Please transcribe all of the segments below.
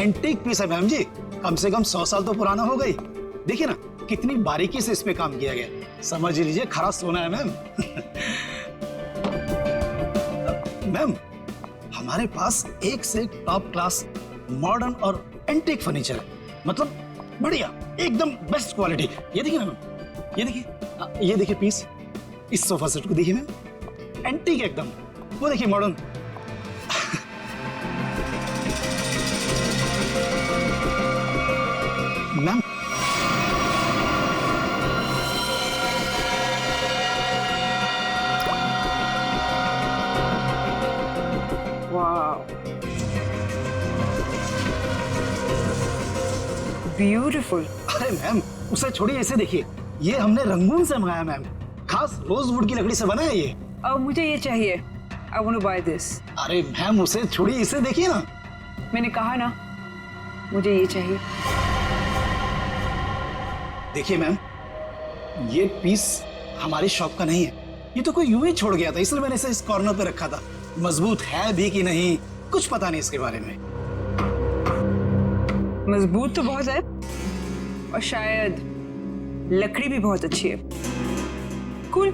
Antique piece है ma'am जी, कम से कम 100 साल तो पुराना हो गई। देखिए ना कितनी बारीकी से इस पे काम किया गया, समझ लीजिए खरा सोना है मैम। मैम हमारे पास एक से एक टॉप क्लास मॉडर्न और एंटीक फर्नीचर है, मतलब बढ़िया एकदम बेस्ट क्वालिटी। ये देखिए ना मैम, ये देखिए पीस, इस सोफा सेट को देखिए मैम, एंटीक एकदम, वो देखिए मॉडर्न। Ma'am beautiful. अरे मैम उसे छोड़िए, इसे देखिए, ये हमने रंगून से मंगाया मैम, खास रोजवुड की लकड़ी से बना है ये। अब मुझे ये चाहिए, I want to buy this. अरे मैम उसे छोड़िए, इसे देखिए ना। मैंने कहा ना मुझे ये चाहिए। देखिए मैम, ये पीस हमारी शॉप का नहीं है, ये तो कोई यूं ही छोड़ गया था, इसलिए मैंने इसे इस कॉर्नर पे रखा था। मजबूत है भी कि नहीं कुछ पता नहीं इसके बारे में। मजबूत तो बहुत है और शायद लकड़ी भी बहुत अच्छी है। कूल।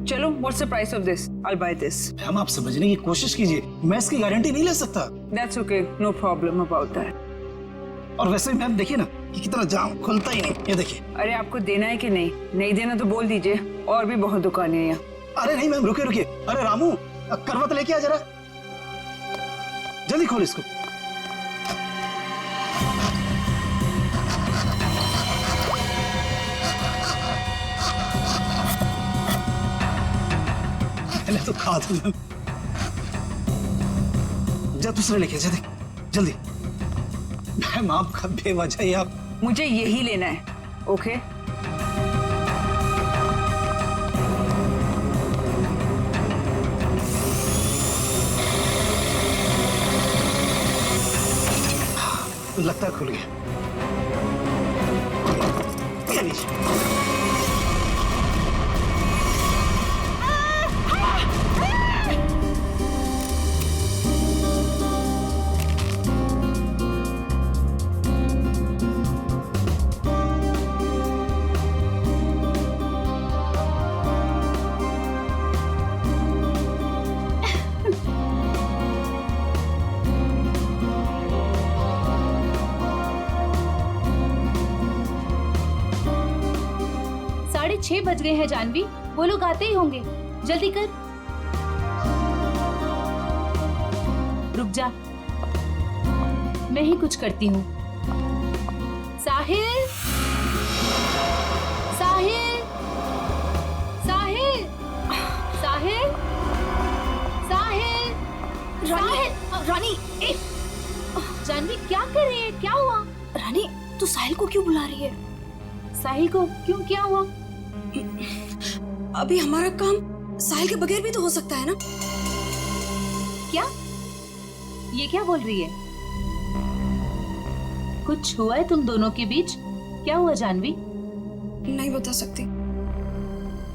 चलो, what's the price of this? I will by this. Ma'am आप समझने की कोशिश कीजिए, मैं इसकी गारंटी नहीं ले सकता। That's okay, no problem about that. और वैसे मैम देखिए ना कि कितना जाम, खुलता ही नहीं, ये देखिए। अरे आपको देना है कि नहीं? नहीं देना तो बोल दीजिए, और भी बहुत दुकानें हैं यहाँ। अरे नहीं मैम, रुकिए रुकिए। अरे रामू, करवत लेके आ जरा, जल्दी खोल इसको। मैंने तो कहा था मैम। जा दूसरे लेके जा, जल्दी। मैम आपका बेवजह ही आप। मुझे यही लेना है, ओके? लगता है खुल गया। ये लीजिए। 6 बज गए हैं जानवी, वो लोग आते ही होंगे, जल्दी कर। रुक जा, मैं ही कुछ करती हूँ। साहिल, साहिल, साहिल, साहिल, साहिल, साहिल। रानी, जानवी क्या कर रही है? क्या हुआ? रानी तू साहिल को क्यों बुला रही है? साहिल को क्यों? क्या हुआ? अभी हमारा काम साहिल के बगैर भी तो हो सकता है ना? क्या? ये क्या बोल रही है? कुछ हुआ है तुम दोनों के बीच? क्या हुआ जानवी? नहीं बता सकती।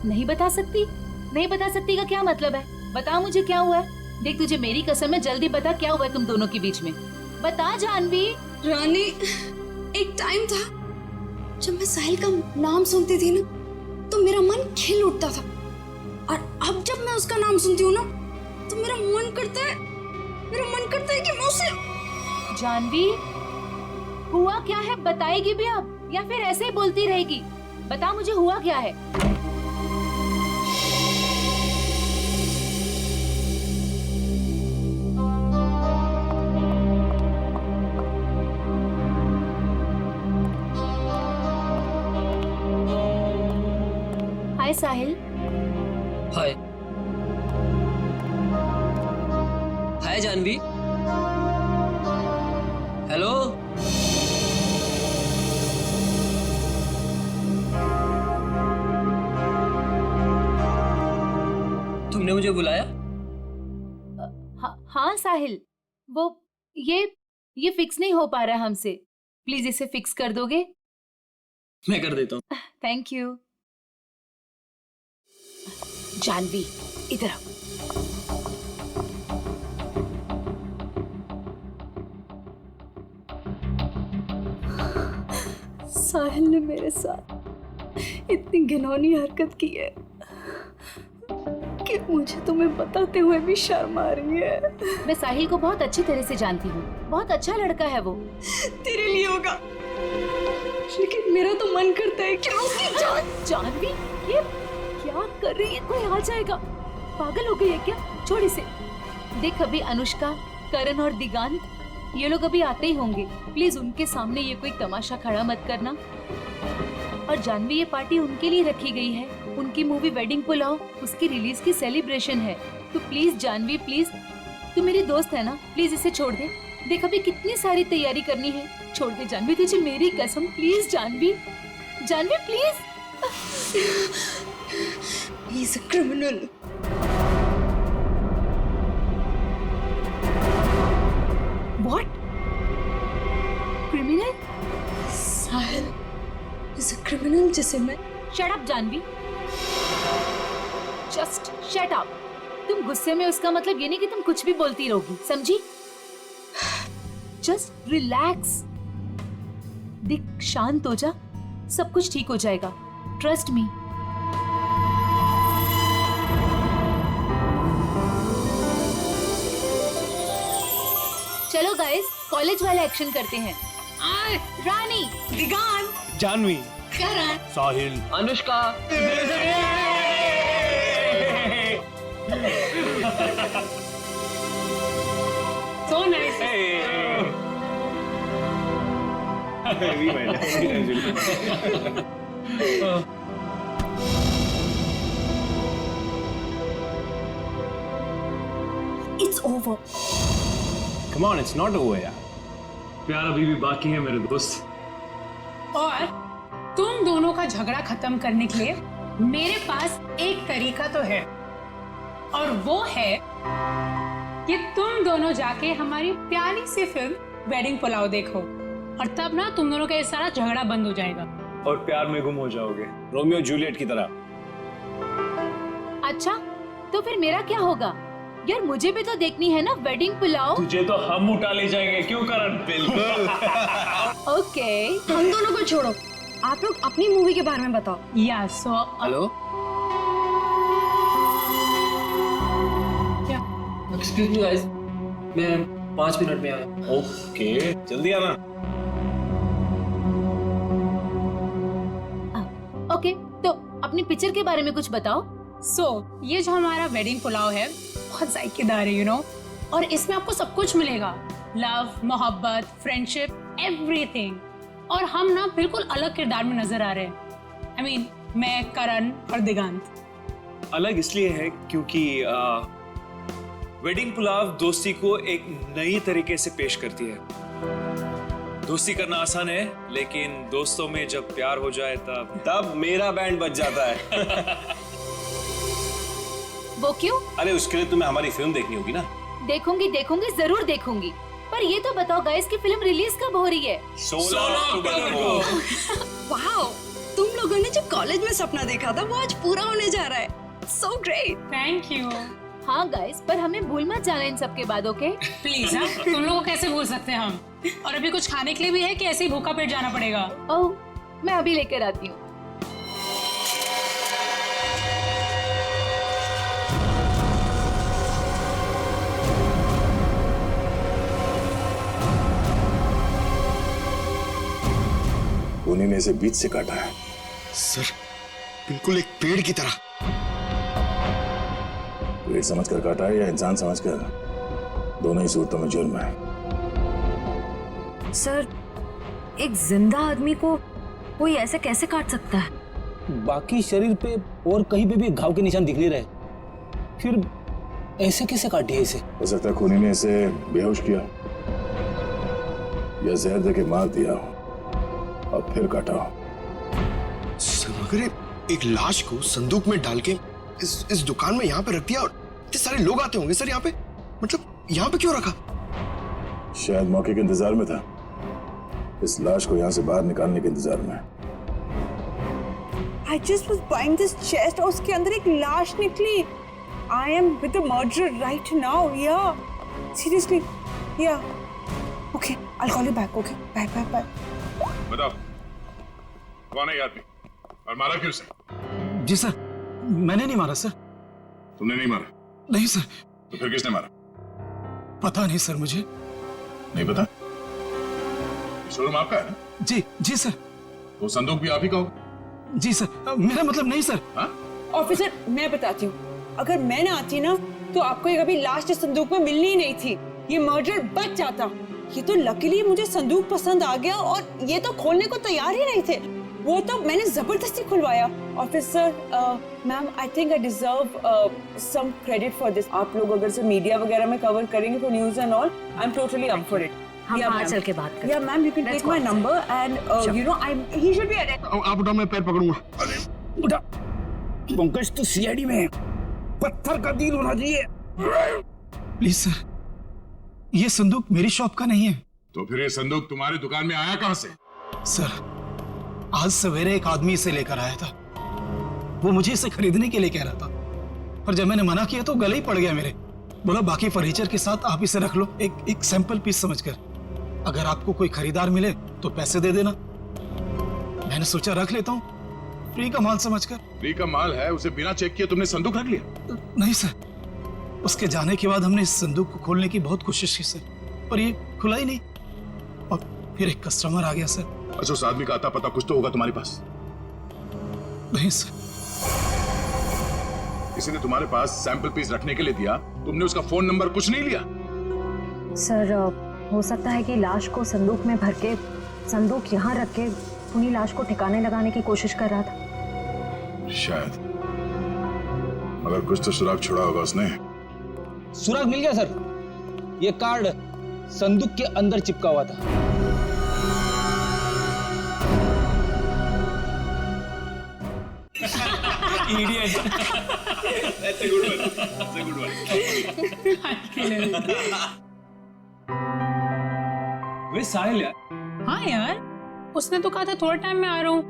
नहीं बता सकती? नहीं बता सकती का क्या मतलब है? बता मुझे क्या हुआ है। देख तुझे मेरी कसम है, जल्दी बता क्या हुआ है तुम दोनों के बीच में। बता जानवी। रानी, एक टाइम था जब मैं साहिल का नाम सुनती थी ना तो मेरा मन खिल उठता था, और अब जब मैं उसका नाम सुनती हूँ ना तो मेरा मन करता है कि मैं उसे। जानवी, हुआ क्या है? बताएगी भी अब या फिर ऐसे ही बोलती रहेगी? बता मुझे हुआ क्या है। हाय साहिल। हाय। हाय जानवी। हेलो। तुमने मुझे बुलाया? हाँ साहिल, वो ये फिक्स नहीं हो पा रहा हमसे, प्लीज इसे फिक्स कर दोगे? मैं कर देता हूँ। Thank you. जानवी इधर आओ। साहिल ने मेरे साथ इतनी घिनौनी हरकत की है कि मुझे तुम्हें बताते हुए भी शर्म आ रही है। मैं साहिल को बहुत अच्छी तरह से जानती हूँ, बहुत अच्छा लड़का है वो। तेरे लिए होगा, लेकिन मेरा तो मन करता है कि उसकी जान। जानवी, ये क्या कर रही है? कोई आ जाएगा। पागल हो गई है क्या? छोड़ इसे। देख, अभी अनुष्का, करण और दिगांत ये लोग अभी आते ही होंगे। प्लीज उनके सामने ये कोई तमाशा खड़ा मत करना। और जानवी, ये पार्टी उनके लिए रखी गई है। उनकी मूवी वेडिंग पुलाव, उसकी रिलीज की सेलिब्रेशन है। तो प्लीज जानवी, प्लीज, तू मेरी दोस्त है ना, प्लीज इसे छोड़ दे। देख, अभी कितनी सारी तैयारी करनी है। छोड़ दे जानवी, तुझे मेरी कसम। Please Janvi, Janvi please. He is a criminal. What? Criminal? Sahil is a criminal जिसे मैं Shut up, Janvi. Just shut up। तुम गुस्से में, उसका मतलब ये नहीं कि तुम कुछ भी बोलती रहोगी, समझी? Just relax। देख, शांत हो जा, सब कुछ ठीक हो जाएगा। Trust me। चलो गाइस, कॉलेज वाला एक्शन करते हैं। रानी, दिगांत, जानवी, करण, साहिल, Anushka, So nice। it's over। come on, it's not over यार। प्यार अभी भी बाकी है मेरे दोस्त। और तुम दोनों का झगड़ा खत्म करने के लिए मेरे पास एक तरीका तो है, और वो है कि तुम दोनों जाके हमारी प्यारी सी फिल्म वेडिंग पुलाव देखो, और तब ना तुम दोनों का ये सारा झगड़ा बंद हो जाएगा। और प्यार में गुम हो जाओगे, रोमियो जूलियट की तरह। अच्छा, तो फिर मेरा क्या होगा? यार, मुझे भी तो देखनी है ना वेडिंग पुलाव। तुझे तो हम उठा ले जाएंगे, क्यों करण? बिल्कुल। ओके। हम दोनों को छोड़ो, आप लोग अपनी मूवी के बारे में बताओ। या so hello, excuse me guys, मैं 5 मिनट में आया। ओके, जल्दी आना। ओके, तो अपनी पिक्चर के बारे में कुछ बताओ। ये जो हमारा वेडिंग पुलाव है बहुत जायकेदार है, यू नो, और इसमें आपको सब कुछ मिलेगा। लव, मोहब्बत, फ्रेंडशिप, एवरीथिंग। और हम ना बिल्कुल अलग किरदार में नजर आ रहे हैं। I mean, मैं, करण और दिगांत। अलग इसलिए है क्योंकि वेडिंग पुलाव दोस्ती को एक नई तरीके से पेश करती है। दोस्ती करना आसान है, लेकिन दोस्तों में जब प्यार हो जाए तब मेरा बैंड बज जाता है। वो क्यों? अरे उसके लिए तुम्हें हमारी फिल्म देखनी होगी ना। देखूंगी, देखूंगी, जरूर देखूंगी। पर ये तो बताओ गाइस कि फिल्म रिलीज कब हो रही है? 16 अक्टूबर को। वाओ, तुम लोगों ने जो कॉलेज में सपना देखा था वो आज पूरा होने जा रहा है। So great। Thank you. हाँ गाइस, पर हमें भूल मत जाना इन सब के बाद, ओके? प्लीज, हाँ, तुम लोगों को कैसे भूल सकते हैं हम? और अभी कुछ खाने के लिए भी है कि ऐसे ही भूखा पेट जाना पड़ेगा? ओह, मैं अभी लेकर आती हूँ। उन्हीं ने इसे बीच से काटा है। सर, बिल्कुल एक पेड़ की तरह। पेड़ समझकर काटा है या इंसान समझकर, दोनों ही सूरतों में जुर्म है। सर, एक जिंदा आदमी को कोई ऐसे कैसे काट सकता है? बाकी शरीर पे और कहीं पे भी घाव के निशान दिख नहीं रहे, फिर ऐसे कैसे काटी है इसे? हो सकता है खूनी ने इसे बेहोश किया या जहर देके मार दिया और फिर काटा हो। सर, अगर एक लाश को संदूक में डाल के इस दुकान में यहाँ पे रख दिया और इतने सारे लोग आते होंगे सर यहाँ पे, मतलब यहाँ पे क्यों रखा? शायद मौके के इंतजार में था, इस लाश को यहाँ से बाहर निकालने के इंतजार में। I just was buying this chest और उसके अंदर एक लाश निकली। I am with the murderer right now, yeah. Seriously, yeah. Okay, I'll call you back. Okay, bye. बताओ, कौन है ये आदमी और मारा क्यों उसे? जी सर, मैंने नहीं मारा सर। तुमने नहीं मारा? नहीं सर। तो फिर किसने मारा? पता नहीं सर, मुझे नहीं पता? शोरूम आपका है ना? जी जी सर। तो संदूक भी आप ही का होगा? जी सर, मेरा मतलब नहीं सर। हाँ? ऑफिसर मैं बताती हूँ, अगर मैं ना आती ना तो आपको ये कभी लास्ट संदूक में मिलनी ही नहीं थी, ये मर्डर बच जाता। ये तो लकीली मुझे संदूक पसंद आ गया और ये तो खोलने को तैयार ही नहीं थे, वो तो मैंने जबरदस्ती खुलवाया। Officer ma'am, I think I deserve some credit for this. आप लोग अगर से मीडिया वगैरह में कवर करेंगे for news and all, I am totally up for it. हम बाहर चल के बात करें। या ma'am, you can take my number and you know I he should be arrested. आप उठाओ, मैं पैर पकड़ूंगा। अरे उठा। पंकज तो सीआईडी में है, पत्थर का दिल होना चाहिए। प्लीज सर, ये संदूक मेरी शॉप का नहीं है। तो फिर ये संदूक तुम्हारी दुकान में आया कहां से? सर, आज सवेरे एक आदमी इसे लेकर आया था, वो मुझे इसे खरीदने के लिए कह रहा था, पर जब मैंने मना किया तो गले ही पड़ गया मेरे। बोला बाकी फर्नीचर के साथ आप इसे रख लो, एक सैंपल पीस समझकर, अगर आपको कोई खरीदार मिले तो पैसे दे देना। मैंने सोचा रख लेता हूँ, फ्री का माल समझकर। फ्री का माल है, उसे बिना चेक किए तुमने संदूक रख लिया? नहीं सर, उसके जाने के बाद हमने इस संदूक को खोलने की बहुत कोशिश की सर, पर ये खुला ही नहीं। और फिर एक कस्टमर आ गया सर। अच्छा, उस आदमी का आता पता कुछ तो होगा तुम्हारे पास? नहीं सर। किसी ने तुम्हारे पास सैंपल पीस रखने के लिए दिया, तुमने उसका फोन नंबर कुछ नहीं लिया? सर हो सकता है कि लाश को संदूक में भर के संदूक यहाँ रख के उन्हीं लाश को ठिकाने लगाने की कोशिश कर रहा था। शायद, मगर कुछ तो सुराग छोड़ा होगा उसने। सुराग मिल गया सर, ये कार्ड संदूक के अंदर चिपका हुआ था। Idiot. That's a good one. That's a good one. वे साहिल यार। हाँ यार, उसने तो कहा था थोड़ा टाइम में आ रहा हूँ,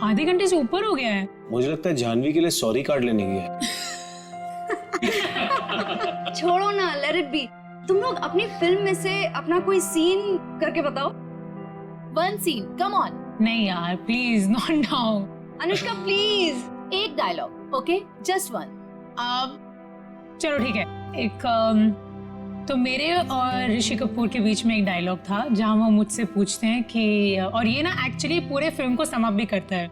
आधे घंटे से ऊपर हो गया है। मुझे लगता है जानवी के लिए सॉरी कार्ड लेने गया है। छोड़ो ना, लेट इट बी। तुम लोग अपनी फिल्म में से अपना कोई सीन करके बताओ। One scene, come on. नहीं यार, please not now. Anushka please, एक डायलॉग, ओके, जस्ट वन। अब चलो ठीक है, एक तो मेरे और ऋषि कपूर के बीच में एक डायलॉग था जहां वो मुझसे पूछते हैं कि, और ये ना एक्चुअली पूरे फिल्म को सम अप भी करता है,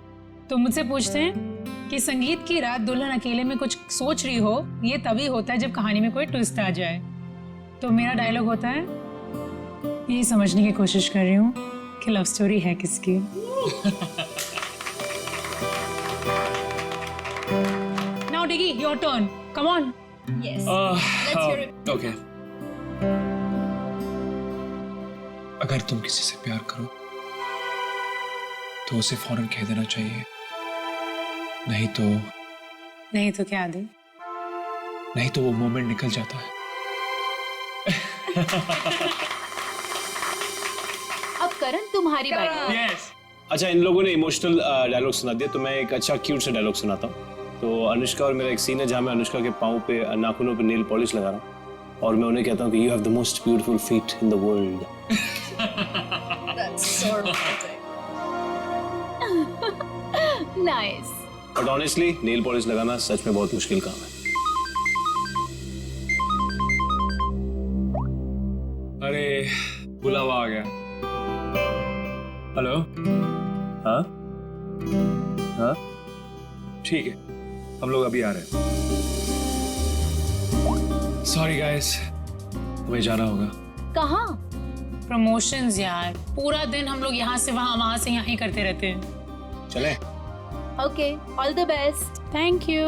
तो मुझसे पूछते हैं कि संगीत की रात दुल्हन अकेले में कुछ सोच रही हो, ये तभी होता है जब कहानी में कोई ट्विस्ट आ जाए। तो मेरा डायलॉग होता है, यही समझने की कोशिश कर रही हूँ कि लव स्टोरी है किसकी। Now Diggy, your turn. Come on. Yes. Let's hear it. Okay. अगर तुम किसी से प्यार करो तो उसे फौरन कह देना चाहिए, नहीं तो क्या आदि? नहीं तो वो मोमेंट निकल जाता है। अब करण तुम्हारी बारी। Yes. अच्छा, इन लोगों ने इमोशनल डायलॉग सुना दिया, तो मैं एक अच्छा क्यूट सा डायलॉग सुनाता हूँ। तो अनुष्का और मेरा एक सीन है जहाँ मैं अनुष्का के पाँव पे, नाखूनों पे नेल पॉलिश लगा रहा हूँ और मैं उन्हें कहता हूँ कि you have the most beautiful feet in the world. That's so romantic. Nice. But honestly nail polish लगाना सच में बहुत मुश्किल काम है। अरे बुलावा आ गया। हेलो। हाँ हाँ ठीक है, हम लोग अभी आ रहे हैं। सॉरी गाइस, हमें जाना होगा। कहाँ? प्रमोशंस यार, पूरा दिन हम लोग यहाँ से वहाँ से यहाँ ही करते रहते हैं। चले। Okay, all the best. Thank you.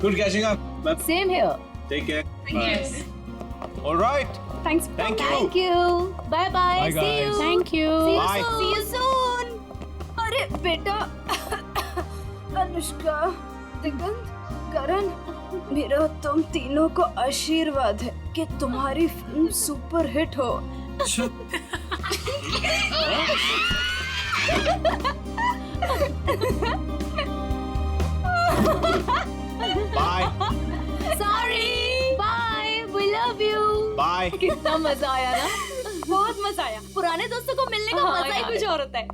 Good catching up. Same here. Take care. Yes. Alright. Thanks. Thank you. Thank you. Bye bye. Bye, see you. guys. Thank you. Bye. See you soon. अरे बेटा, अनुष्का, दिगंत, करण, मेरा तुम तीनों को आशीर्वाद है कि तुम्हारी फिल्म सुपर हिट हो। Bye sorry. Bye, we love you. Bye. कितना मजा आया ना। बहुत मजा आया। पुराने दोस्तों को मिलने का हाँ मजा ही यार। कुछ और होता है।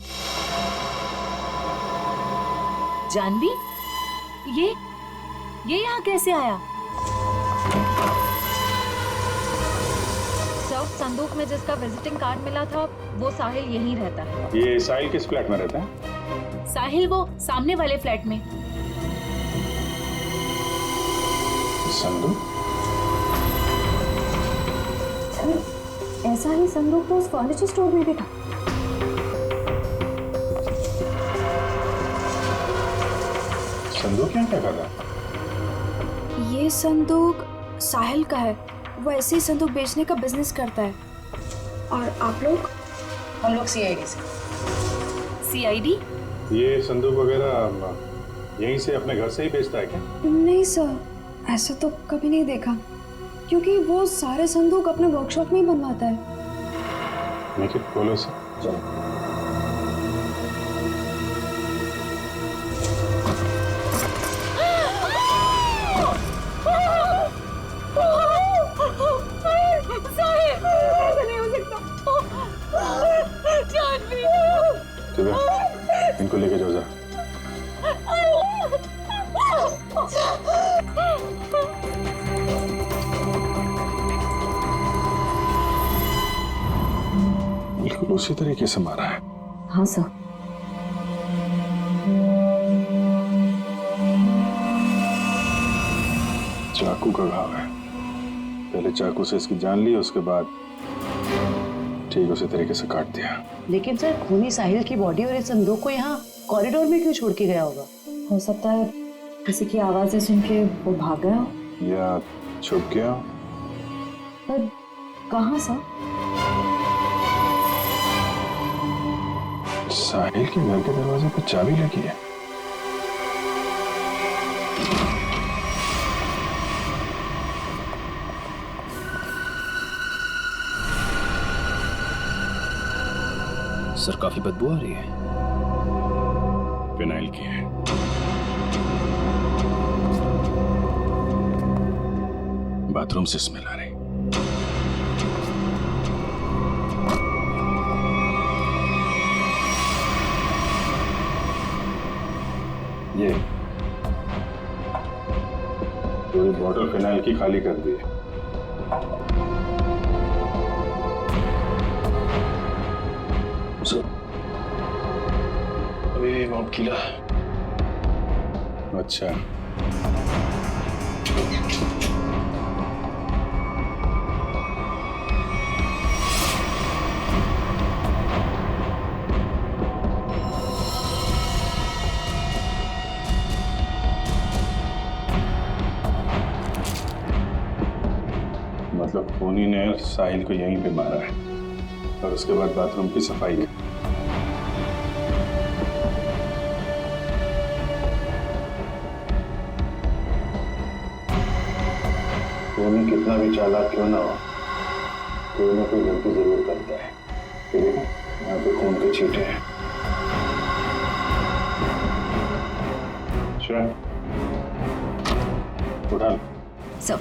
जानवी, ये यहाँ कैसे आया? सर, संदूक में जिसका विजिटिंग कार्ड मिला था वो साहिल यहीं रहता है। ये साहिल किस फ्लैट में रहता है? साहिल वो सामने वाले फ्लैट में। संदूक? सर, ऐसा ही संदूक तो उस फर्नीचर स्टोर में भी था। संदूक यहाँ क्या कर रहा है? ये संदूक साहिल का है। वो ऐसे ही संदूक बेचने का बिजनेस करता है। और आप लोग? हम लोग सीआईडी से। सीआईडी? ये संदूक वगैरह यहीं से अपने घर से ही बेचता है क्या? नहीं सर, ऐसा तो कभी नहीं देखा, क्योंकि वो सारे संदूक अपने वर्कशॉप में ही बनवाता है। मेक इट बोलो सर। चलो। इनको लेके जाओ जरा। बिल्कुल उसी तरीके से मारा है। हाँ सर। चाकू का घाव है। पहले चाकू से इसकी जान ली, उसके बाद ठीक उसी तरीके से काट दिया। लेकिन सर, खूनी साहिल की बॉडी और इस संदूक को यहाँ कॉरिडोर में क्यों छोड़ के गया होगा? हो सकता है किसी की आवाजें सुन के वो भाग गया हो, या छुप गया। पर कहाँ सर? साहिल के घर के दरवाजे पर चाबी लगी है। सर, काफी बदबू आ रही है। फिनाइल की है। बाथरूम से स्मेल आ रही। ये पूरी बॉटल फिनाइल की खाली कर दी है। अभी माउंट किला। अच्छा, मतलब खूनी ने साहिल को यहीं पे मारा है और उसके बाद बाथरूम की सफाई की। खूनी कितना भी चालाक क्यों ना हो, कोई ना कोई गलती जरूर करता है। ये देखो, यहाँ पे खून के छींटे हैं। श्रेया, उठा लो। सर,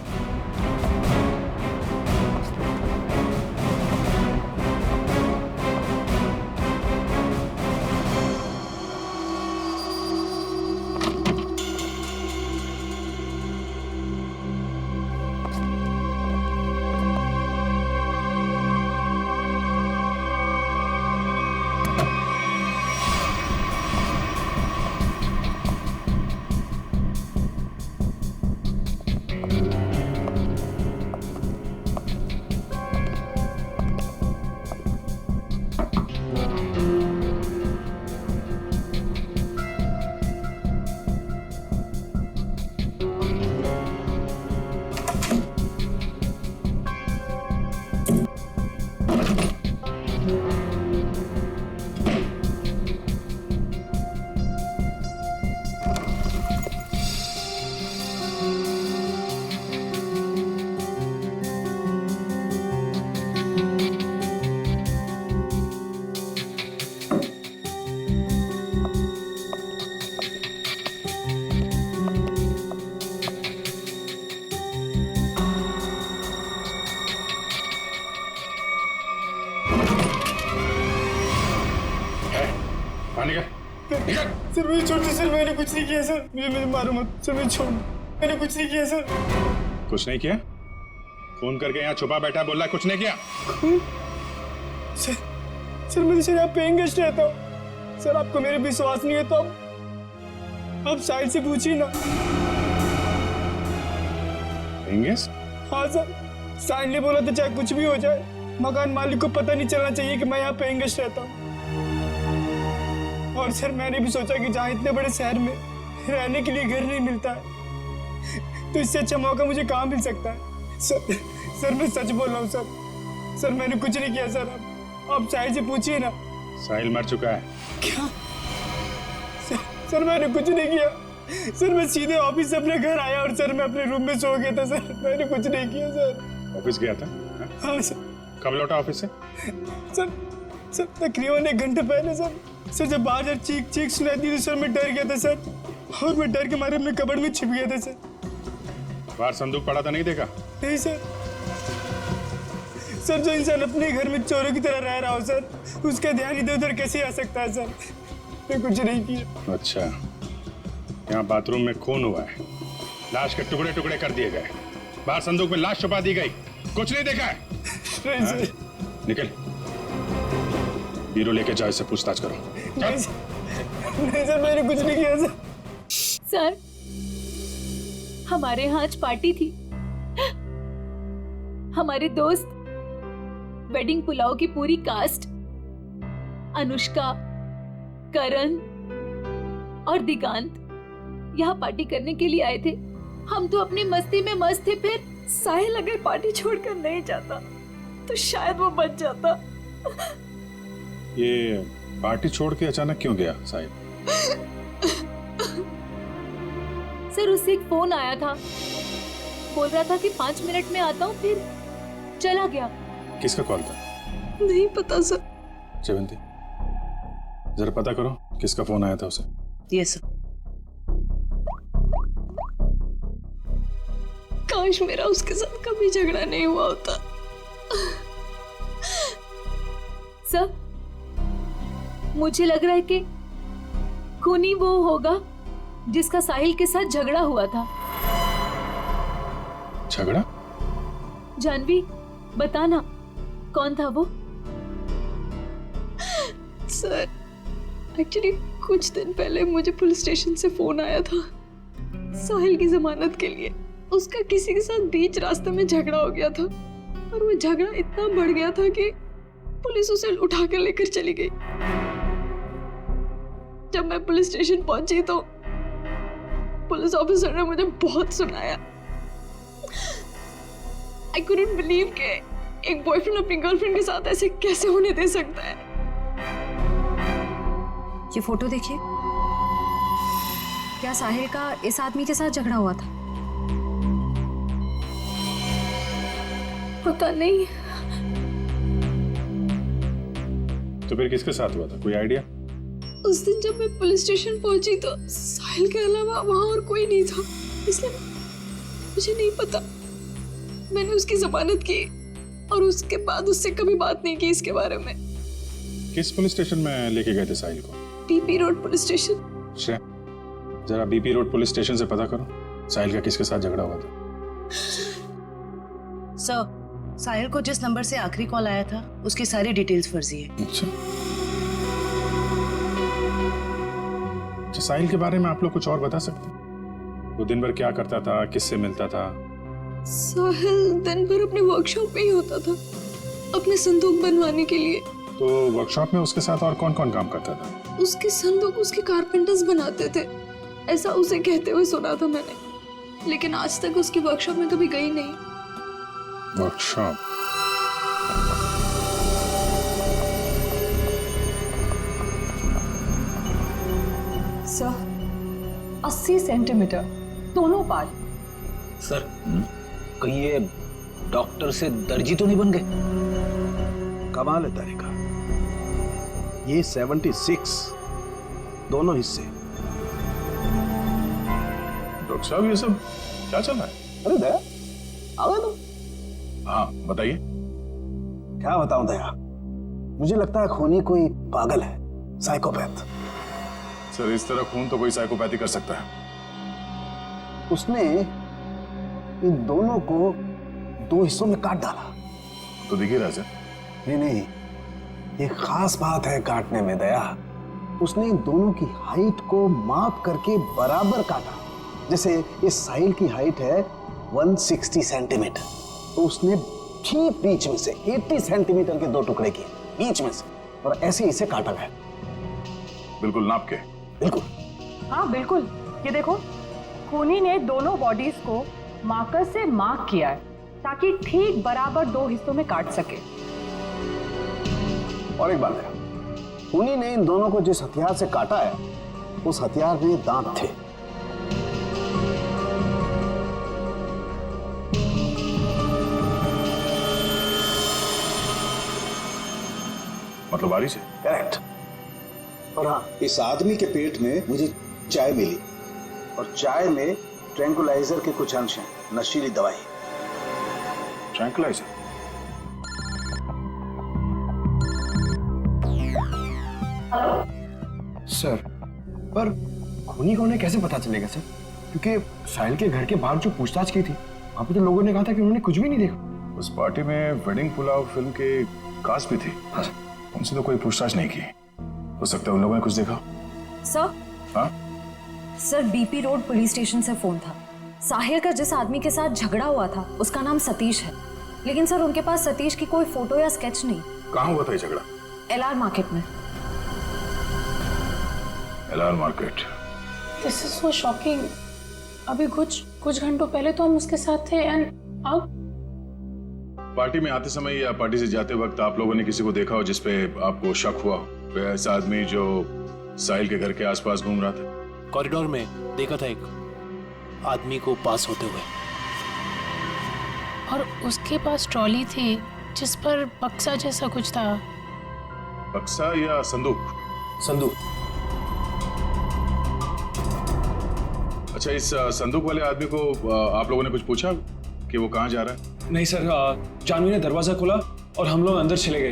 सर मुझे छोड़ दो सर, मैंने कुछ नहीं किया सर, मुझे मारो मत सर, मुझे छोड़, मैंने कुछ नहीं किया सर। कुछ नहीं किया? फोन करके यहाँ छुपा बैठा बोल रहा है कुछ नहीं किया? सर मैं सर यहाँ पेइंग गेस्ट रहता हूँ सर, आपको मेरे विश्वास नहीं है तो आप साहिल से पूछिए ना। Paying guest? हाँ सर, साहिल ने बोला था चाहे कुछ भी हो जाए मकान मालिक को पता नहीं चलना चाहिए कि मैं यहाँ पेइंग गेस्ट रहता हूँ। और सर मैंने भी सोचा कि जहाँ इतने बड़े शहर में रहने के लिए घर नहीं मिलता है तो इससे अच्छा मौका मुझे कहाँ मिल सकता है। सर मैं सच बोल रहा हूँ सर मैंने कुछ नहीं किया सर, आप साहिल से पूछिए ना। साहिल मर चुका है। क्या? सर मैंने कुछ नहीं किया सर, मैं सीधे ऑफिस से अपने घर आया और सर मैं अपने रूम में सो गया था सर, मैंने कुछ नहीं किया सर। ऑफिस गया था? हाँ सर। कब लौटा ऑफिस से? सर तकरीबन 1 घंटे पहले सर। जब बाहर चीख सुनाई दी तो सर मैं डर गया था सर, और मैं डर के मारे अपने कबर्ड में छिप गया था सर। बाहर संदूक पड़ा था नहीं देखा? नहीं सर। जो इंसान अपने घर में चोरों की तरह रह रहा हो सर, उसका ध्यान इधर उधर कैसे आ सकता है सर, मैं कुछ नहीं किया। अच्छा, यहाँ बाथरूम में खून हुआ है, लाश के टुकड़े टुकड़े कर दिए गए, बाहर संदूक में लाश छुपा दी गई, कुछ नहीं देखा है? नहीं सर। निकल, बीरो लेके जाओ, इससे पूछताछ करो। नहीं सर मैंने कुछ नहीं किया सर। सर हमारे यहाँ आज पार्टी थी, हमारे दोस्त वेडिंग पुलाव की पूरी कास्ट, अनुष्का, करण और दिगांत यहाँ पार्टी करने के लिए आए थे। हम तो अपनी मस्ती में मस्त थे, फिर साहिल अगर पार्टी छोड़कर नहीं जाता तो शायद वो बच जाता। ये पार्टी छोड़ के अचानक क्यों गया साहिल? सर उससे एक फोन आया था, बोल रहा था कि 5 मिनट में आता हूँ, फिर चला गया। किसका कॉल था? नहीं पता सर। चिवंती, जरा पता करो किसका फोन आया था उसे। Yes sir. काश मेरा उसके साथ कभी झगड़ा नहीं हुआ होता। सर मुझे लग रहा है कि खूनी वो होगा जिसका साहिल के साथ झगड़ा हुआ था। झगड़ा? जानवी बताना कौन था वो? सर एक्चुअली कुछ दिन पहले मुझे पुलिस स्टेशन से फोन आया था साहिल की जमानत के लिए। उसका किसी के साथ बीच रास्ते में झगड़ा हो गया था और वो झगड़ा इतना बढ़ गया था कि पुलिस उसे उठा कर लेकर चली गई। जब मैं पुलिस स्टेशन पहुंची तो पुलिस ऑफिसर ने मुझे बहुत सुनाया। I couldn't believe कि एक बॉयफ्रेंड अपनी गर्लफ्रेंड के साथ ऐसे कैसे होने दे सकता है। ये फोटो देखिए, क्या साहिल का इस आदमी के साथ झगड़ा हुआ था? पता नहीं। तो फिर किसके साथ हुआ था, कोई आइडिया? उस दिन जब मैं पुलिस स्टेशन पहुंची तो साहिल के अलावा वहां और कोई नहीं था, इसलिए मुझे नहीं पता। मैंने उसकी जमानत की और उसके बाद उससे कभी बात नहीं की इसके बारे में। किस पुलिस स्टेशन में लेके गए थे साहिल को? BP road police station. जरा बीपी रोड पुलिस स्टेशन से पता करो साहिल का किसके साथ झगड़ा हुआ था। सर साहिल को जिस नंबर से आखिरी कॉल आया था उसकी सारी डिटेल्स फर्जी है। अच्छा, साहिल के बारे में आप लोग कुछ और बता सकते हैं? वो दिन भर क्या करता था, किससे मिलता था? साहिल दिन भर अपने वर्कशॉप में ही होता था अपने संदूक बनवाने के लिए। तो वर्कशॉप में उसके साथ और कौन कौन काम करता था? उसके संदूक उसके कारपेंटर्स बनाते थे, ऐसा उसे कहते हुए सुना था मैंने, लेकिन आज तक उसकी वर्कशॉप में कभी गई नहीं। वर्कशॉप? सर 80 सेंटीमीटर दोनों पार्ट। सर कहीं ये डॉक्टर से दर्जी तो नहीं बन गए? कमाल है तारिका, ये 76 दोनों हिस्से। डॉक्टर साहब ये सब क्या चल रहा है? अरे दया आ गए तुम? हाँ बताइए। क्या बताऊं दया, मुझे लगता है खूनी कोई पागल है, साइकोपैथ। सर इस तरह खून तो कोई साइकोपैथी कर सकता है। उसने इन दोनों को 2 हिस्सों में काट डाला। तो दिख ही रहा है सर। नहीं, एक खास बात है काटने में दया। उसने इन दोनों की हाइट को माप करके बराबर काटा। जैसे इस साहिल की हाइट है 160 सेंटीमीटर, तो उसने ठीक बीच में से 80 सेंटीमीटर के 2 टुकड़े किए बीच में से, और ऐसे इसे काटा गया। बिल्कुल नाप के। बिल्कुल। हाँ बिल्कुल, ये देखो खूनी ने दोनों बॉडीज को मार्कर से मार्क किया है ताकि ठीक बराबर 2 हिस्सों में काट सके। और एक बात है, खूनी ने इन दोनों को जिस हथियार से काटा है उस हथियार में दांत थे। मतलब बारिश है। करेक्ट। और हाँ, इस आदमी के पेट में मुझे चाय मिली, और चाय में ट्रैंकुलाइजर के कुछ अंश हैं, नशीली दवाई। ट्रैंकुलाइजर? सर, पर खूनी को उन्हें कैसे पता चलेगा सर? क्योंकि साहिल के घर के बाहर जो पूछताछ की थी, वहां पे तो लोगों ने कहा था कि उन्होंने कुछ भी नहीं देखा। उस पार्टी में वेडिंग पुलाव फिल्म के कास्ट भी थी। हाँ। उनसे तो कोई पूछताछ नहीं की। हो सकता है उन लोगों ने कुछ देखा। सर। हाँ? Sir, BP road police station से फोन था। साहिल का जिस आदमी के साथ झगड़ा हुआ था उसका नाम सतीश है, लेकिन सर उनके पास सतीश की कोई फोटो या स्केच नहीं। कहाँ हुआ था ये झगड़ा? LR मार्केट में। LR market. This is so shocking. अभी कुछ घंटों पहले तो हम उसके साथ थे, एंड अब पार्टी में आते समय या पार्टी से जाते वक्त आप लोगों ने किसी को देखा हो जिसपे आपको शक हुआ हो? ऐसा आदमी जो साहिल के घर के आसपास घूम रहा था? कॉरिडोर में देखा था एक आदमी को पास होते हुए, और उसके पास ट्रॉली थी जिस पर बक्सा जैसा कुछ था। बक्सा या संदूक? संदूक। अच्छा, इस संदूक वाले आदमी को आप लोगों ने कुछ पूछा कि वो कहाँ जा रहा है? नहीं सर, जानवी ने दरवाजा खोला और हम लोग अंदर चले गए।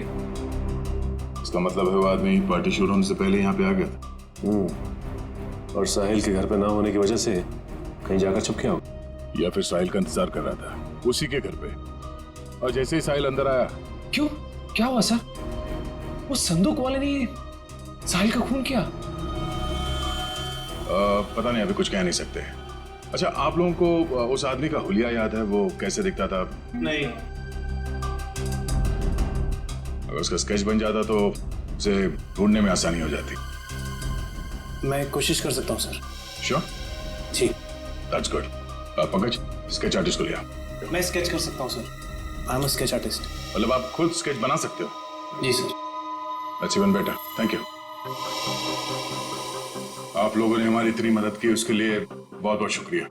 इसका मतलब है वो आदमी पार्टी शुरू होने से पहले यहाँ पे आ गया था। और साहिल के घर पे ना होने की वजह से कहीं जाकर छुप गया होगा, या फिर साहिल का इंतजार कर रहा था उसी के घर पे। और जैसे ही साहिल अंदर आया। क्यों? क्या हुआ सर? वो संदूक वाले ने साहिल का खून किया? पता नहीं, अभी कुछ कह नहीं सकते। अच्छा, आप लोगों को उस आदमी का हुलिया याद है? वो कैसे दिखता था? नहीं। अगर उसका स्केच बन जाता तो उसे ढूंढने में आसानी हो जाती। मैं कोशिश कर सकता हूँ सर। श्योर? जी। That's good. Pankaj, sketch artist को लिया। मैं स्केच कर सकता हूँ sir. I am a sketch artist. मतलब आप खुद स्केच बना सकते हो? जी sir. That's even better, thank you. आप लोगों ने हमारी इतनी मदद की, उसके लिए बहुत बहुत शुक्रिया।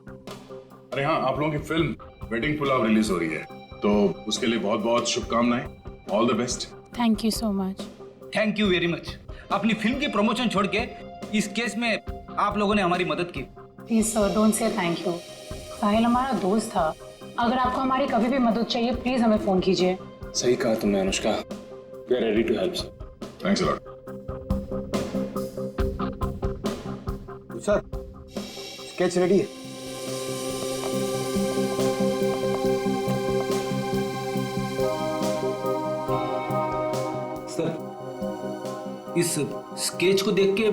अरे हाँ, आप लोगों की फिल्म वेडिंग पुलाव रिलीज हो रही है, तो उसके लिए बहुत बहुत शुभकामनाएं। All the best. Thank you so much. Thank you very much. अपनी फिल्म की प्रमोशन छोड़ के इस केस में आप लोगों ने हमारी मदद की। Please sir, don't say thank you. Sahil हमारा दोस्त था। अगर आपको हमारी कभी भी मदद चाहिए प्लीज हमें फोन कीजिए। सही कहा तुमने Anushka. We are ready to help sir. Thanks a lot. Sir, sketch ready है। सर, इस स्केच को देख के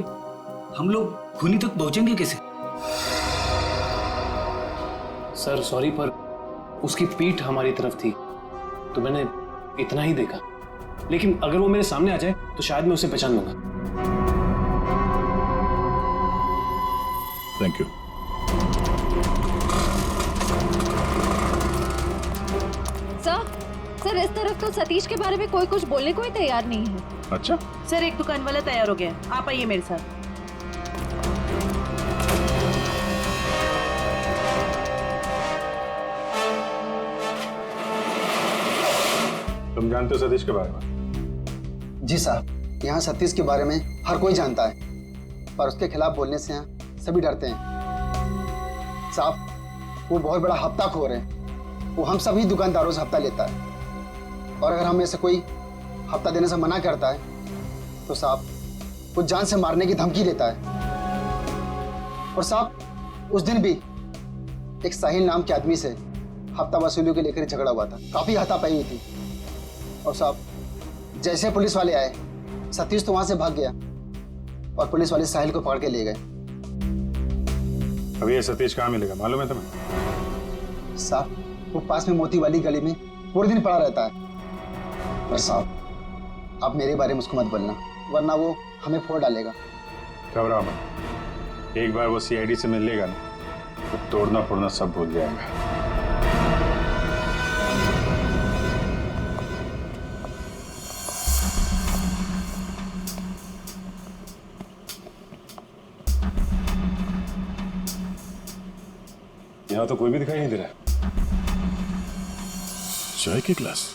हम लोग खूनी तक पहुंचेंगे कैसे? सर सॉरी, पर उसकी पीठ हमारी तरफ थी तो मैंने इतना ही देखा, लेकिन अगर वो मेरे सामने आ जाए तो शायद मैं उसे पहचान लूंगा। Thank you. सर इस तरफ तो सतीश के बारे में कोई कुछ बोलने को ही तैयार नहीं है। अच्छा सर, एक दुकान वाला तैयार हो गया, आप आइए मेरे साथ। तुम जानते हो सतीश के बारे में? जी साहब, यहाँ सतीश के बारे में हर कोई जानता है, पर उसके खिलाफ बोलने से यहाँ सभी डरते हैं। साहब, वो बहुत बड़ा हफ्ताखोर है। वो हम सभी दुकानदारों से हफ्ता लेता है, और अगर हमें से कोई हफ्ता देने से मना करता है तो साहब वो जान से मारने की धमकी देता है। और साहब उस दिन भी एक साहिल नाम के आदमी से हफ्ता वसूली को लेकर झगड़ा हुआ था, काफी हाथापाई हुई थी। और साहब जैसे पुलिस वाले आए, सतीश तो वहां से भाग गया और पुलिस वाले साहिल को पकड़ के ले गए। अभी ये सतीश कहाँ मिलेगा मालूम है तुम्हें? साहब वो पास में मोती वाली गली में पूरे दिन पड़ा रहता है। और साहब आप मेरे बारे में उसको मत बोलना, वरना वो हमें फोड़ डालेगा। घबराओ मत, एक बार वो सीआईडी से मिल लेगा ना तो तोड़ना फोड़ना सब भूल जाएगा। यहाँ तो कोई भी दिखाई नहीं दे रहा। चाय के ग्लास,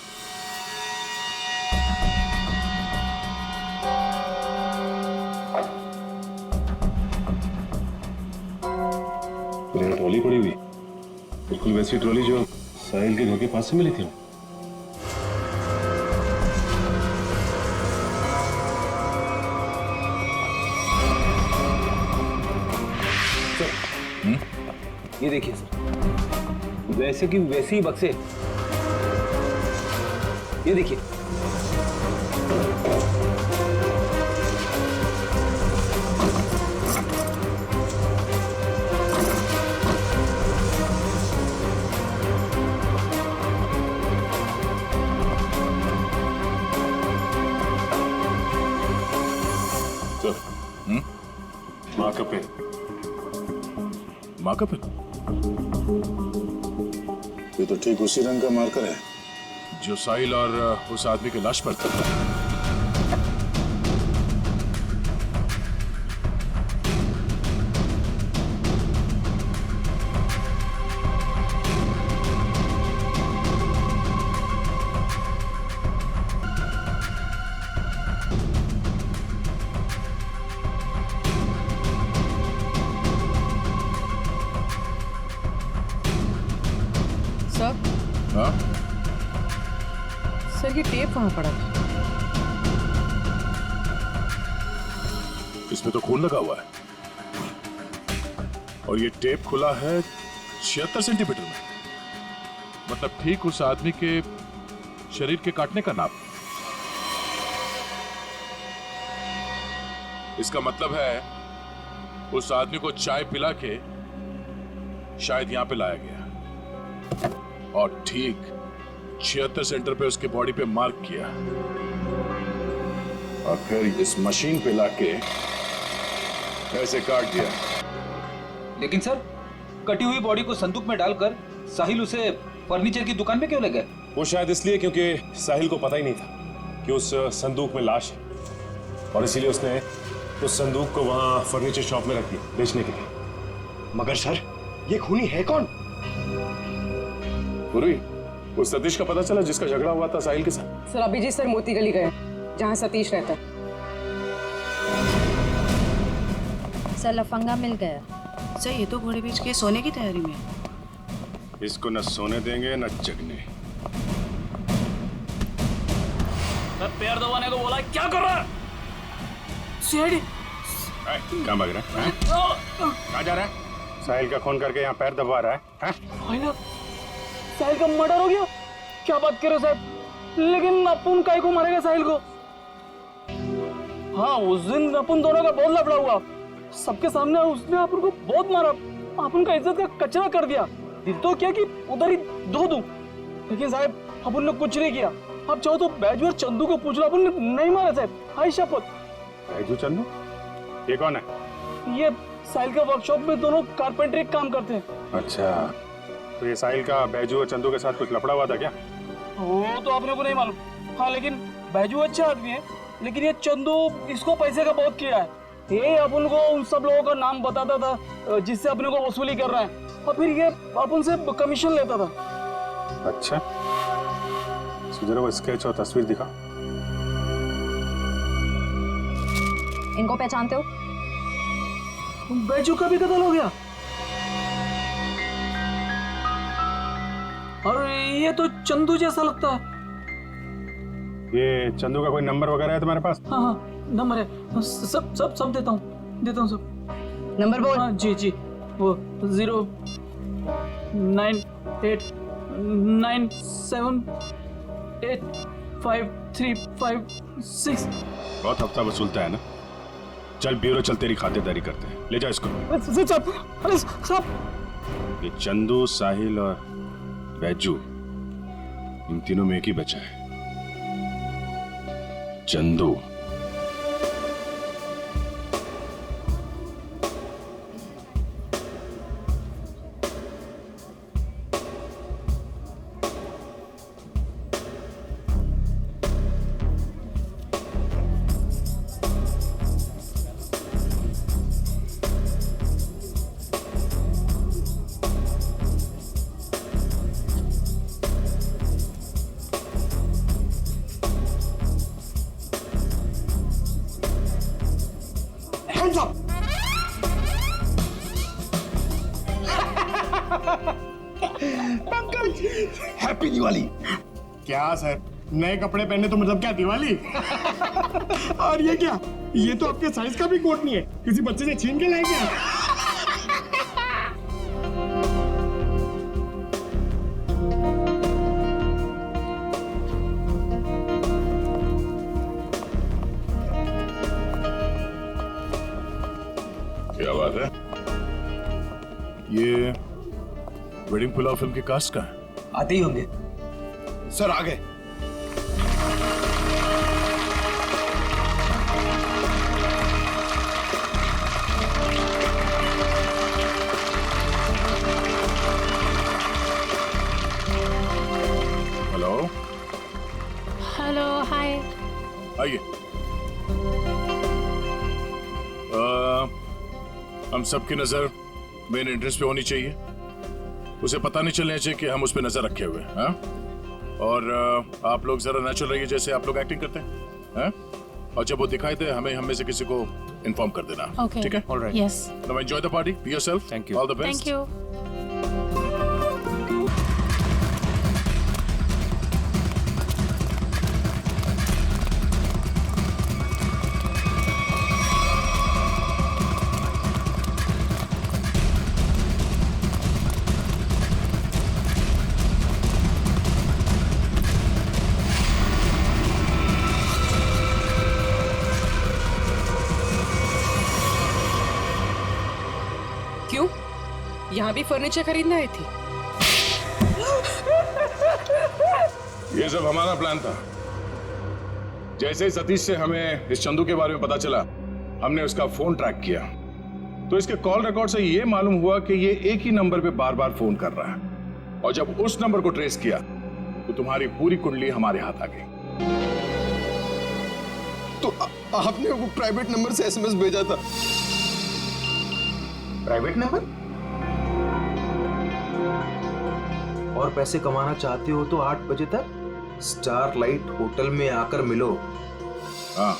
ट्रॉली पड़ी हुई, बिल्कुल वैसी ट्रॉली जो साहिल के घर के पास से मिली थी। ये देखिए सर, वैसे की वैसी ही बक्से, ये देखिए। माँ का पेन, माँ का पेन, ये तो ठीक उसी रंग का मार्कर है जो साहिल और उस आदमी की लाश पर था। हाँ? सर ये टेप वहां पड़ा था। इसमें तो खून लगा हुआ है और ये टेप खुला है 76 सेंटीमीटर में, मतलब ठीक उस आदमी के शरीर के काटने का नाप। इसका मतलब है उस आदमी को चाय पिला के शायद यहां पे लाया गया और ठीक 76 सेंटर पे उसके बॉडी पे मार्क किया और फिर इस मशीन पे लाके ऐसे काट दिया। लेकिन सर, कटी हुई बॉडी को संदूक में डालकर साहिल उसे फर्नीचर की दुकान में क्यों ले गए? वो शायद इसलिए क्योंकि साहिल को पता ही नहीं था कि उस संदूक में लाश है और इसीलिए उसने उस संदूक को वहां फर्नीचर शॉप में रख दिया बेचने के लिए। मगर सर, ये खूनी है कौन? पूरी उस सतीश का पता चला जिसका झगड़ा हुआ था साहिल के साथ? सर अभी जी सर मोती गली गए जहाँ सतीश रहता है। सर लफंगा मिल गया। सर ये तो घोड़े बेच के सोने की तैयारी में है। इसको न सोने देंगे न जगने। पैर दबाने को बोला, क्या कर रहा है? कहाँ भाग रहा है? कहाँ जा रहा है? साहिल का खून करके यहाँ पैर दबा रहा है? साहिल का मर्डर हो गया? क्या बात कर रहे हो साहब? लेकिन अपन काहे को मारेगा साहिल को? हाँ, उस दिन अपन दोनों का बहुत लफड़ा हुआ, सबके सामने उसने अपन को बहुत मारा, अपन का इज्जत का कचरा कर दिया। दिल तो क्या कि उधर ही धो दूं, लेकिन साहब अपन ने कुछ नहीं किया। आप चाहो तो बैजू और चंदू को पूछ लो, अपन ने नहीं मारा साहब, हाय शपथ। बैजू चंदू? ये कौन है? ये साहिल का वर्कशॉप में दोनों कारपेंटरी काम करते हैं। अच्छा, तो ये साहिल का बैजू और चंदू के साथ कुछ लफड़ा हुआ था क्या? वो तो आपने को नहीं मालूम। हाँ, लेकिन बैजू अच्छा आदमी है, लेकिन ये चंदू इसको पैसे का बहुत किया है। ये अपन को उन सब लोगों का नाम बताता था जिससे अपने को वसूली कर रहा है, और फिर ये अपन से कमीशन लेता था। अच्छा, जरा वो स्केच और तस्वीर दिखा। इनको पहचानते हो? बैजू का भी कत्ल हो गया, और ये तो चंदू जैसा लगता है। ये चंदू का कोई नंबर वगैरह है तुम्हारे पास? हाँ हाँ, नंबर है, सब सब सब देता हूँ सब। नंबर बोल। हाँ जी जी, वो 0 9 8 9 7 8 5 3 5 6। बहुत हफ्ता वसूलता है ना। चल ब्यूरो चल, तेरी खातिरदारी करते हैं। ले जा इसको। अरे साहब, ये चंदू, साहिल और बैजू, इन तीनों में एक ही बचा है, चंदू। हैप्पी दिवाली। क्या सर, नए कपड़े पहने तो मतलब क्या दिवाली? और ये क्या, ये तो आपके साइज का भी कोट नहीं है, किसी बच्चे से छीन के लाए क्या? क्या बात है? ये वेडिंग पुलाव फिल्म के कास्ट का है? आते ही होंगे सर। आ गए। हेलो। हेलो, हाय। आइए। हम सबकी नजर मेन एंट्रेंस पे होनी चाहिए। उसे पता नहीं चलना चाहिए कि हम उस पर नजर रखे हुए हैं। और आप लोग जरा नेचुरल रहिए, जैसे आप लोग एक्टिंग करते हैं। और जब वो दिखाई दे हमें में से किसी को इन्फॉर्म कर देना। Okay. ठीक है? Alright. Yes. Now enjoy the party. Be yourself. Thank you. All the best. Thank you. क्यों? यहाँ भी फर्नीचर खरीदना आई थी? ये सब हमारा प्लान था। जैसे ही सतीश से हमें इस चंदू के बारे में पता चला, हमने उसका फोन ट्रैक किया, तो इसके कॉल रिकॉर्ड से ये मालूम हुआ कि ये एक ही नंबर पे बार बार फोन कर रहा है। और जब उस नंबर को ट्रेस किया तो तुम्हारी पूरी कुंडली हमारे हाथ आ गई। तो आपने वो प्राइवेट नंबर से एसएमएस भेजा था? Private number? और पैसे कमाना चाहते हो तो 8 बजे तक स्टारलाइट होटल में आकर मिलो। हाँ,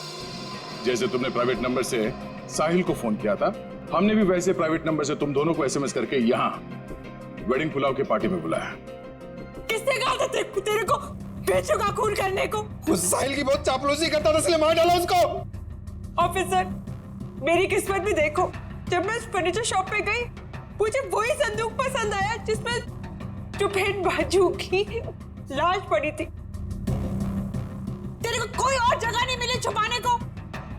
जैसे तुमने प्राइवेट नंबर से साहिल को फोन किया था, हमने भी वैसे प्राइवेट नंबर से तुम दोनों को एसएमएस करके यहाँ वेडिंग पुलाव की पार्टी में बुलाया। किसने कहा था तेरे को बेचू का खून करने को? उस साहिल की बहुत चापलूसी करता था, इसलिए मार डाला उसको। ऑफिसर, मेरी किस्मत भी देखो, जब मैं उस फर्नीचर शॉप पे गई, मुझे वही संदूक पसंद आया जिसमें चुपेन बाजू की लाश पड़ी थी। तेरे को कोई और जगह नहीं मिली छुपाने को?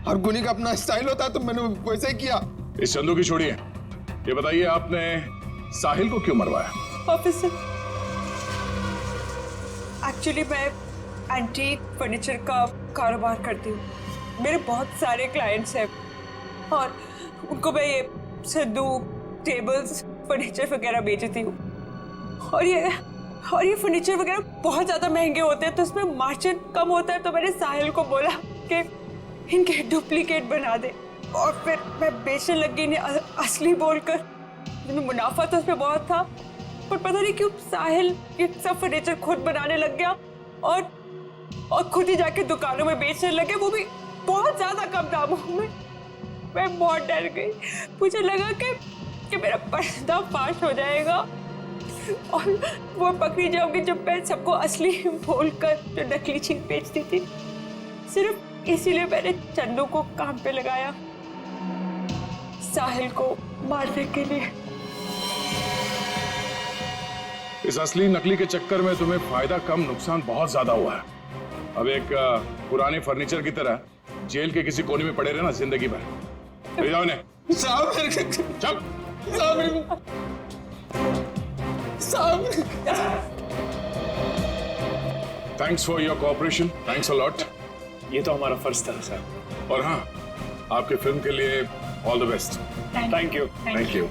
हर गुनी का अपना स्टाइल होता है, तो मैंने वैसे ही किया। इस चंदू की छोड़िए, ये बताइए आपने साहिल को क्यों मरवाया? ऑफिसर, एक्चुअली मैं एंटीक फर्नीचर का कारोबार करती हूँ। मेरे बहुत सारे क्लाइंट्स हैं और उनको मैं ये संदूक, टेबल्स, फर्नीचर वगैरह बेचती हूँ। और ये फर्नीचर वगैरह बहुत ज़्यादा महंगे होते हैं, तो इसमें मार्जिन कम होता है। तो मैंने साहिल को बोला कि इनके डुप्लीकेट बना दे, और फिर मैं बेचने लगी इन्हें असली बोलकर। मुनाफा तो उसमें बहुत था, पर पता नहीं क्यों साहिल ये सब फर्नीचर खुद बनाने लग गया और खुद ही जाके दुकानों में बेचने लगे, वो भी बहुत ज्यादा कम दामों में। मैं बहुत डर गई, मुझे लगा कि मेरा पर्दाफाश हो जाएगा और वो पकड़ी जाऊंगी जब मैं सबको असली बोलकर जो नकली चीज बेचती थी। सिर्फ इसीलिए मैंने चंदू को काम पे लगाया, साहिल को मारने के लिए। इस असली नकली के चक्कर में तुम्हें फायदा कम नुकसान बहुत ज्यादा हुआ है। अब एक पुराने फर्नीचर की तरह जेल के किसी कोने में पड़े रहना जिंदगी भर। ले जाओ इन्हें। चुप। Thanks for your cooperation, thanks a lot. ये तो हमारा फर्ज था सर। और हाँ, आपके फिल्म के लिए all the best. Thank you. Thank you.